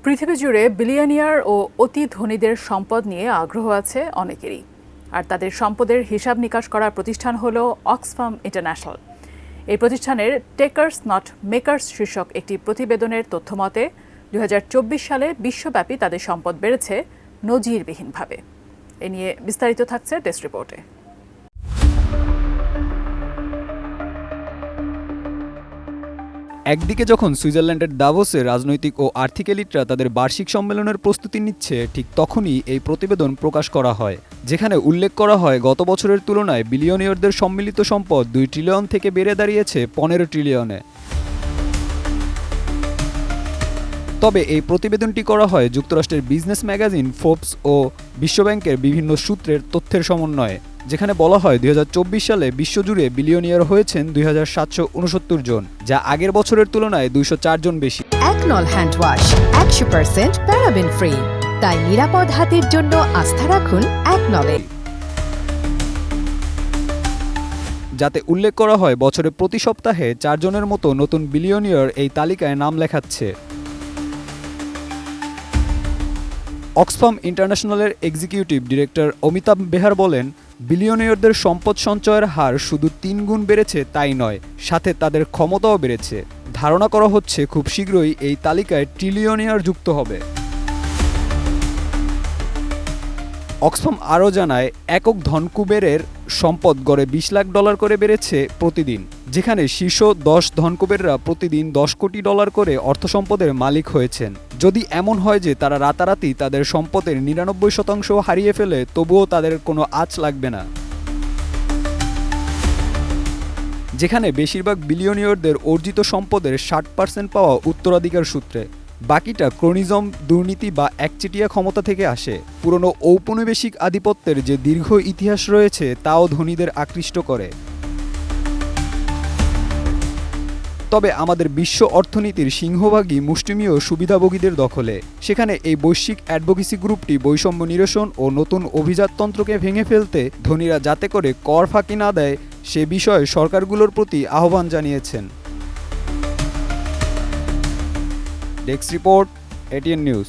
পৃথিবী জুড়ে বিলিয়নিয়ার ও অতি ধনীদের সম্পদ নিয়ে আগ্রহ আছে অনেকেরই। আর তাদের সম্পদের হিসাব নিকাশ করার প্রতিষ্ঠান হলো অক্সফাম ইন্টারন্যাশনাল। এই প্রতিষ্ঠানের টেকার্স নট মেকার্স শীর্ষক একটি প্রতিবেদনের তথ্যমতে 2024 সালে বিশ্বব্যাপী তাদের সম্পদ বেড়েছে নজিরবিহীনভাবে। এ নিয়ে বিস্তারিত থাকছে ডেস্ক রিপোর্টে। একদিকে যখন সুইজারল্যান্ডের দাভোসে রাজনৈতিক ও আর্থিক এলিটরা তাদের বার্ষিক সম্মেলনের প্রস্তুতি নিচ্ছে, ঠিক তখনই এই প্রতিবেদন প্রকাশ করা হয়, যেখানে উল্লেখ করা হয় গত বছরের তুলনায় বিলিয়নিয়রদের সম্মিলিত সম্পদ 2 ট্রিলিয়ন থেকে বেড়ে দাঁড়িয়েছে 15 ট্রিলিয়নে। তবে এই প্রতিবেদনটি করা হয় যুক্তরাষ্ট্রের বিজনেস ম্যাগাজিন ফোর্বস ও বিশ্বব্যাংকের বিভিন্ন সূত্রের তথ্যের সমন্বয়ে, যেখানে বলা হয় 2024 সালে বিশ্বজুড়ে বিলিয়নিয়ার হয়েছেন 2769 জন, যা আগের বছরের তুলনায় 204 জন বেশি। একনল হ্যান্ড ওয়াশ 100% প্যারাবেন ফ্রি, তাই নিরাপদ হাতের জন্য আস্থা রাখুন একনলে। যাতে উল্লেখ করা হয় বছরে প্রতি সপ্তাহে 4 জনের মতো নতুন বিলিয়নিয়ার এই তালিকায় নাম লেখাচ্ছে। অক্সফাম ইন্টারন্যাশনালের এক্সিকিউটিভ ডিরেক্টর অমিতাভ বেহার বলেন, বিলিয়নিয়ারদের সম্পদ সঞ্চয়ের হার শুধু 3 গুণ বেড়েছে তাই নয়, সাথে তাদের ক্ষমতাও বেড়েছে। ধারণা করা হচ্ছে খুব শীঘ্রই এই তালিকায় ট্রিলিয়নিয়ার যুক্ত হবে। অক্সফাম আরও জানায়, একক ধনকুবেরের সম্পদ গড়ে $20 লাখ করে বেড়েছে প্রতিদিন, যেখানে শীর্ষ 10 ধনকুবেররা প্রতিদিন $10 কোটি করে অর্থ সম্পদের মালিক হয়েছেন। যদি এমন হয় যে তারা রাতারাতি তাদের সম্পদের 99% হারিয়ে ফেলে, তবুও তাদের কোনো আঁচ লাগবে না। যেখানে বেশিরভাগ বিলিয়নিয়ারদের অর্জিত সম্পদের 60% পাওয়া উত্তরাধিকার সূত্রে, বাকিটা ক্রোনিজম, দুর্নীতি বা একচেটিয়া ক্ষমতা থেকে আসে। পুরনো ঔপনিবেশিক আধিপত্যের যে দীর্ঘ ইতিহাস রয়েছে তাও ধনীদের আকৃষ্ট করে। তবে আমাদের বিশ্ব অর্থনীতির সিংহভাগই মুষ্টিমেয় সুবিধাভোগীদের দখলে। সেখানে এই বৈশ্বিক অ্যাডভোকেসি গ্রুপটি বৈষম্য নিরসন ও নতুন অভিজাততন্ত্রকে ভেঙে ফেলতে ধনীরা যাতে করে কর ফাঁকি না দেয় সে বিষয়ে সরকারগুলোর প্রতি আহ্বান জানিয়েছেন। Desk report, ATN news.